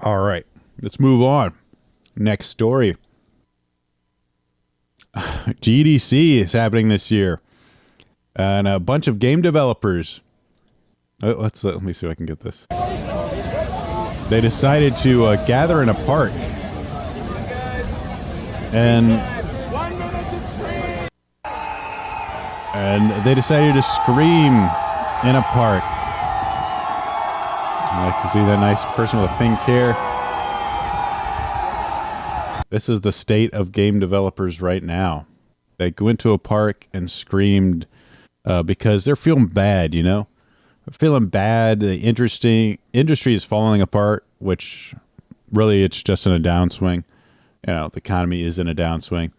All right, let's move on. Next story. GDC is happening this year, and a bunch of game developers. Let me see if I can get this. They decided to gather in a park, and they decided to scream in a park. I like to see that nice person with a pink hair. This is the state of game developers right now. They went to a park and screamed because they're feeling bad, you know? Feeling bad. The industry is falling apart, which really it's just in a downswing. You know, the economy is in a downswing.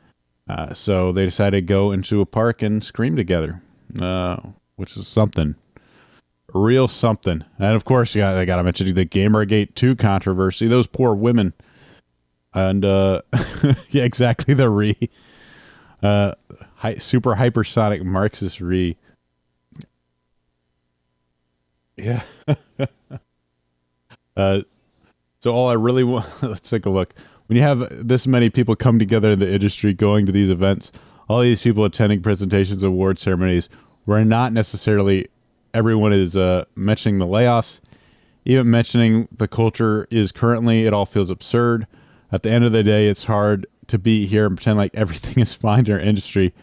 So they decided to go into a park and scream together, which is something. Real something. And of course, I got to mention the Gamergate 2 controversy. Those poor women. And, yeah, exactly, the super hypersonic Marxist Yeah. So all I really want, let's take a look. When you have this many people come together in the industry going to these events, all these people attending presentations, award ceremonies, where not necessarily everyone is mentioning the layoffs, even mentioning the culture is currently, it all feels absurd. At the end of the day, it's hard to be here and pretend like everything is fine in our industry,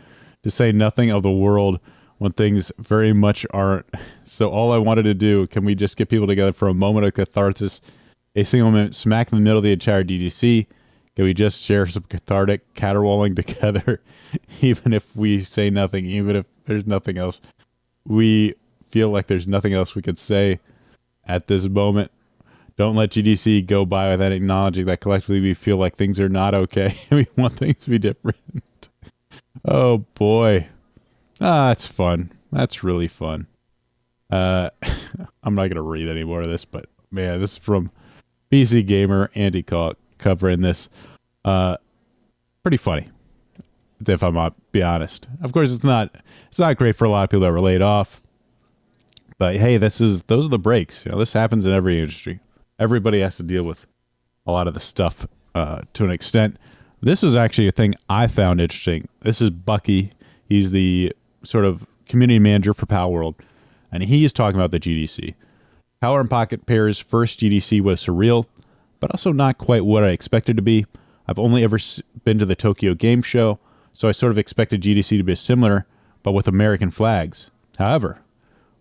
to say nothing of the world when things very much aren't. So all I wanted to do, can we just get people together for a moment of catharsis, a single minute smack in the middle of the entire DDC? Can we just share some cathartic caterwauling together, even if we say nothing, even if there's nothing else? We feel like there's nothing else we could say at this moment. Don't let GDC go by without acknowledging that collectively we feel like things are not okay. We want things to be different. Oh, boy. That's fun. That's really fun. I'm not going to read any more of this, but, man, this is from PC Gamer, Andy covering this. Pretty funny, if I'm not be honest. Of course, it's not great for a lot of people that were laid off. But, hey, those are the breaks. You know, this happens in every industry. Everybody has to deal with a lot of the stuff to an extent. This is actually a thing I found interesting. This is Bucky. He's the sort of community manager for Palworld, and he is talking about the GDC. Power and Pocket Pair's first GDC was surreal, but also not quite what I expected to be. I've only ever been to the Tokyo Game Show, so I sort of expected GDC to be similar, but with American flags. However,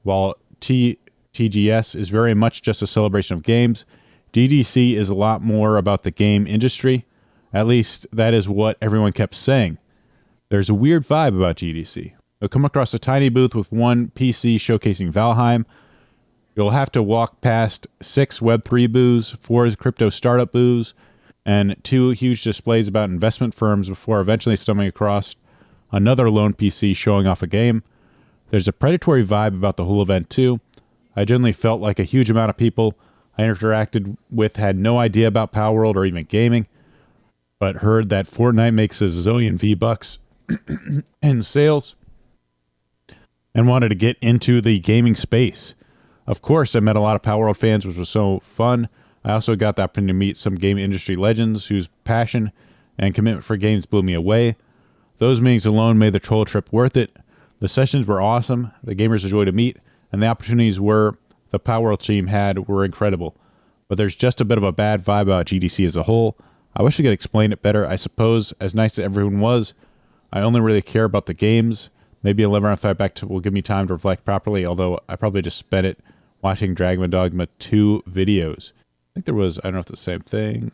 while TGS is very much just a celebration of games, GDC is a lot more about the game industry. At least that is what everyone kept saying. There's a weird vibe about GDC. You'll come across a tiny booth with one PC showcasing Valheim. You'll have to walk past 6 Web3 booths, 4 crypto startup booths, and 2 huge displays about investment firms before eventually stumbling across another lone PC showing off a game. There's a predatory vibe about the whole event too. I generally felt like a huge amount of people I interacted with had no idea about Palworld or even gaming, but heard that Fortnite makes a zillion V-Bucks in sales and wanted to get into the gaming space. Of course, I met a lot of Palworld fans, which was so fun. I also got the opportunity to meet some game industry legends whose passion and commitment for games blew me away. Those meetings alone made the troll trip worth it. The sessions were awesome. The gamers enjoyed to meet, and the opportunities the Palworld team had were incredible. But there's just a bit of a bad vibe about GDC as a whole. I wish I could explain it better. I suppose, as nice as everyone was, I only really care about the games. Maybe 11 out of 5 back to will give me time to reflect properly, although I probably just spent it watching Dragon Ball Dogma 2 videos. I think there was, I don't know if it's the same thing.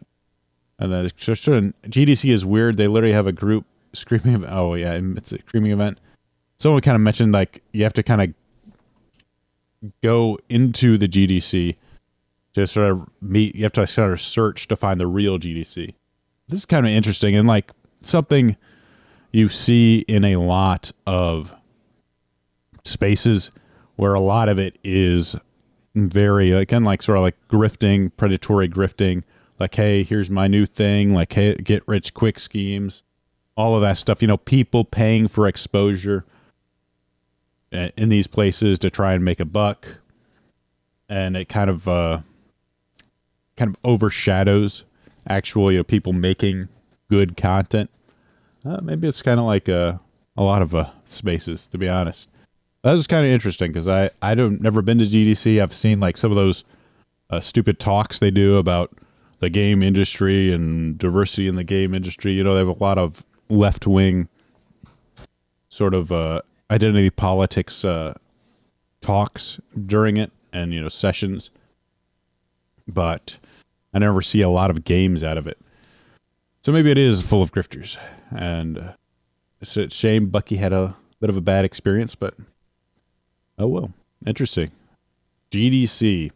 And then GDC is weird. They literally have a group screaming. Oh, yeah, it's a screaming event. Someone kind of mentioned, like, you have to kind of go into the GDC to sort of meet. You have to sort of search to find the real GDC. This is kind of interesting and, like, something you see in a lot of spaces where a lot of it is very, like, kind of like sort of like grifting, predatory grifting. Like, hey, here's my new thing. Like, hey, get rich quick schemes. All of that stuff. You know, people paying for exposure in these places to try and make a buck. And it kind of kind of overshadows actual, people making good content. Maybe it's kind of like a lot of spaces, to be honest. That was kind of interesting because I don't never been to GDC. I've seen like some of those stupid talks they do about the game industry and diversity in the game industry. They have a lot of left wing sort of identity politics talks during it, and sessions. But I never see a lot of games out of it. So maybe it is full of grifters. And it's a shame Bucky had a bit of a bad experience, but oh well. Interesting. GDC.